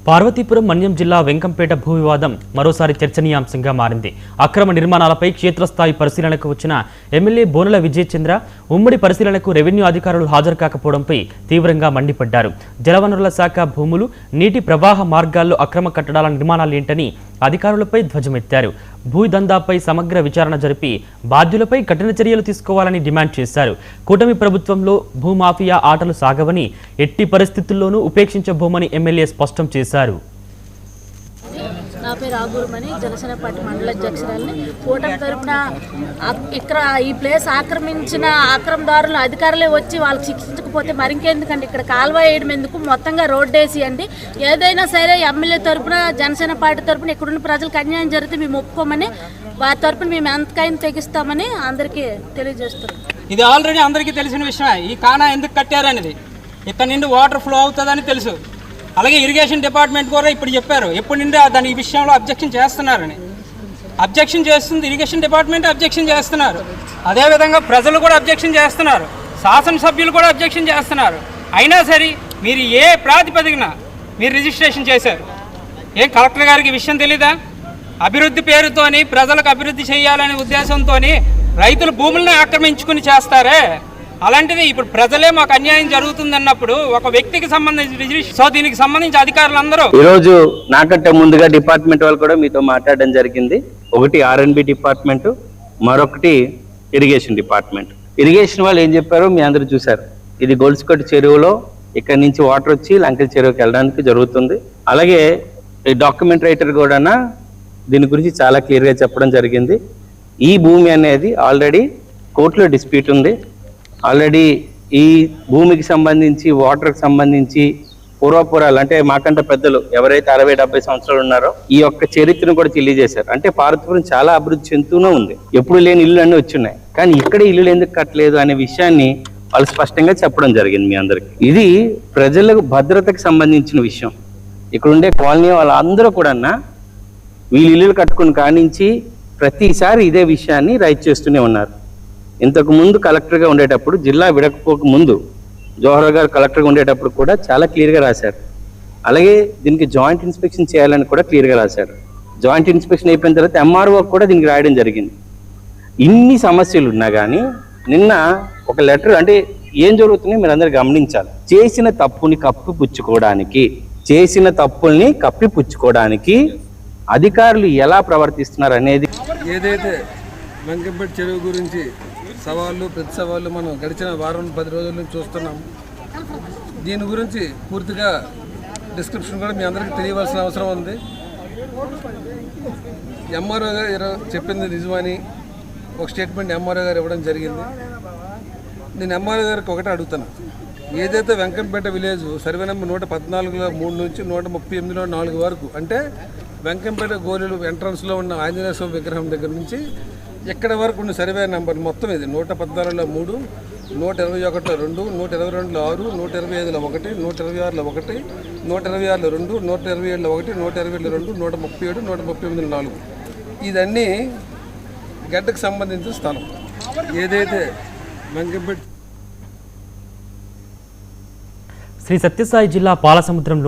పార్వతీపురం మన్యం జిల్లా వెంకంపేట భూ వివాదం మరోసారి చర్చనీయాంశంగా మారింది. అక్రమ నిర్మాణాలపై క్షేత్రస్థాయి పరిశీలనకు వచ్చిన ఎమ్మెల్యే బోనల విజయ్ చంద్ర ఉమ్మడి పరిశీలనకు రెవెన్యూ అధికారులు హాజరు కాకపోవడంపై తీవ్రంగా మండిపడ్డారు. జలవనరుల శాఖ భూములు, నీటి ప్రవాహ మార్గాల్లో అక్రమ కట్టడాల నిర్మాణాలేంటని అధికారులపై ధ్వజమెత్తారు. భూదందాపై సమగ్ర విచారణ జరిపి బాధ్యులపై కఠిన చర్యలు తీసుకోవాలని డిమాండ్ చేశారు. కూటమి ప్రభుత్వంలో భూమాఫియా ఆటలు సాగవని, ఎట్టి పరిస్థితుల్లోనూ ఉపేక్షించబోమని ఎమ్మెల్యే స్పష్టం చేశారు. నా పేరు ఆగూరమని జనసేన పార్టీ మండల అధ్యక్షురాలని. కూటమి తరపున ఇక్కడ ఈ ప్లేస్ ఆక్రమించిన ఆక్రమదారులు అధికారులే వచ్చి వాళ్ళకి శిక్షించకపోతే మరింకెందుకండి, ఇక్కడ కాలువ వేయడం ఎందుకు, మొత్తంగా రోడ్డు వేసియండి. ఏదైనా సరే ఎమ్మెల్యే తరపున జనసేన పార్టీ తరపున ఇక్కడున్న ప్రజలకు అన్యాయం జరిగితే మేము ఒప్పుకోమని, వారి తరపున మేము ఎంతకైనా తెగిస్తామని అందరికీ తెలియజేస్తున్నాం. ఇది ఆల్రెడీ అందరికీ తెలిసిన విషయమే. ఈ కానా ఎందుకు కట్టారనేది ఇక్కడ నుండి వాటర్ ఫ్లో అవుతుందని తెలుసు. అలాగే ఇరిగేషన్ డిపార్ట్మెంట్ కూడా ఇప్పుడు చెప్పారు ఎప్పటి నుండి దాని ఈ విషయంలో అబ్జెక్షన్ చేస్తున్నారని. అబ్జెక్షన్ చేస్తుంది ఇరిగేషన్ డిపార్ట్మెంట్, అబ్జెక్షన్ చేస్తున్నారు. అదేవిధంగా ప్రజలు కూడా అబ్జెక్షన్ చేస్తున్నారు, శాసనసభ్యులు కూడా అబ్జెక్షన్ చేస్తున్నారు. అయినా సరే మీరు ఏ ప్రాతిపదికన మీరు రిజిస్ట్రేషన్ చేశారు? ఏం కలెక్టర్ గారికి విషయం తెలీదా? అభివృద్ధి పేరుతోని ప్రజలకు అభివృద్ధి చేయాలనే ఉద్దేశంతో రైతుల భూములను ఆక్రమించుకుని చేస్తారే, అలాంటిది ఇప్పుడు ప్రజలే మాకు అన్యాయం జరుగుతుందన్నప్పుడు ఒక వ్యక్తికి సంబంధించి దీనికి సంబంధించి అధికారులందరూ ఈరోజు నాకంటే ముందుగా డిపార్ట్మెంట్ వాళ్ళు కూడా మీతో మాట్లాడడం జరిగింది. ఒకటి R&B డిపార్ట్మెంట్, మరొకటి ఇరిగేషన్ డిపార్ట్మెంట్. ఇరిగేషన్ వాళ్ళు ఏం చెప్పారో మీ అందరూ చూశారు. ఇది గొలుసుకట్టు చెరువులో ఇక్కడ నుంచి వాటర్ వచ్చి లంకెల చెరువుకి వెళ్ళడానికి జరుగుతుంది. అలాగే ఈ డాక్యుమెంట్ రైటర్ కూడా దీని గురించి చాలా క్లియర్గా చెప్పడం జరిగింది. ఈ భూమి అనేది ఆల్రెడీ కోర్టులో డిస్ప్యూట్ ఉంది. ఆల్రెడీ ఈ భూమికి సంబంధించి, వాటర్కి సంబంధించి పూర్వపురాలు అంటే మాకంటే పెద్దలు ఎవరైతే 60-70 సంవత్సరాలు ఉన్నారో ఈ యొక్క చరిత్రను కూడా తెలియజేశారు. అంటే పార్వతీపురం చాలా అభివృద్ధి చెందుతూనే ఉంది. ఎప్పుడు లేని ఇల్లు అన్నీ వచ్చున్నాయి, కానీ ఇక్కడ ఇల్లు ఎందుకు కట్టలేదు అనే విషయాన్ని వాళ్ళు స్పష్టంగా చెప్పడం జరిగింది మీ అందరికి. ఇది ప్రజలకు భద్రతకు సంబంధించిన విషయం. ఇక్కడ ఉండే కాలనీ వాళ్ళందరూ కూడా వీళ్ళు ఇల్లులు కట్టుకుని కానించి ప్రతిసారి ఇదే విషయాన్ని రైట్ చేస్తూనే ఉన్నారు. ఇంతకు ముందు కలెక్టర్గా ఉండేటప్పుడు, జిల్లా విడకపోక ముందు జోహర్ గారు కలెక్టర్గా ఉండేటప్పుడు కూడా చాలా క్లియర్గా రాశారు. అలాగే దీనికి జాయింట్ ఇన్స్పెక్షన్ చేయాలని కూడా క్లియర్గా రాశారు. జాయింట్ ఇన్స్పెక్షన్ అయిపోయిన తర్వాత MRO కూడా దీనికి రాయడం జరిగింది. ఇన్ని సమస్యలు ఉన్నా కానీ నిన్న ఒక లెటర్, అంటే ఏం జరుగుతుందో మీరు అందరు గమనించాలి. చేసిన తప్పుల్ని కప్పిపుచ్చుకోవడానికి అధికారులు ఎలా ప్రవర్తిస్తున్నారు అనేది, ఏదైతే వెంకంపేట చెరువు గురించి సవాళ్ళు ప్రతి సవాళ్ళు మనం గడిచిన 10 రోజుల నుంచి చూస్తున్నాం. దీని గురించి పూర్తిగా డిస్క్రిప్షన్ కూడా మీ అందరికీ తెలియవలసిన అవసరం ఉంది. MRO గారు చెప్పింది నిజమని ఒక స్టేట్మెంట్ MRO గారు ఇవ్వడం జరిగింది. నేను MRO గారికి ఒకటే అడుగుతాను. ఏదైతే వెంకంపేట విలేజ్ సర్వే నెంబర్ 114లో 3 నుంచి 138లో 4 వరకు, అంటే వెంకంపేట గోలీలు ఎంట్రన్స్లో ఉన్న ఆంజనేయ స్వామి విగ్రహం దగ్గర నుంచి ఎక్కడ వరకు ఉన్న సర్వే నెంబర్ మొత్తం ఇది 114లో 3, 121లో 2, 122లో 6, 125లో 1, 126లో 1, 126లో 2, 127లో 1, 127లో 2, 137, 138లో 4. ఇదన్నీ గడ్డకు సంబంధించిన స్థలం. ఏదైతే వెంకంపేట శ్రీ సత్యసాయి జిల్లా పాలసముద్రంలో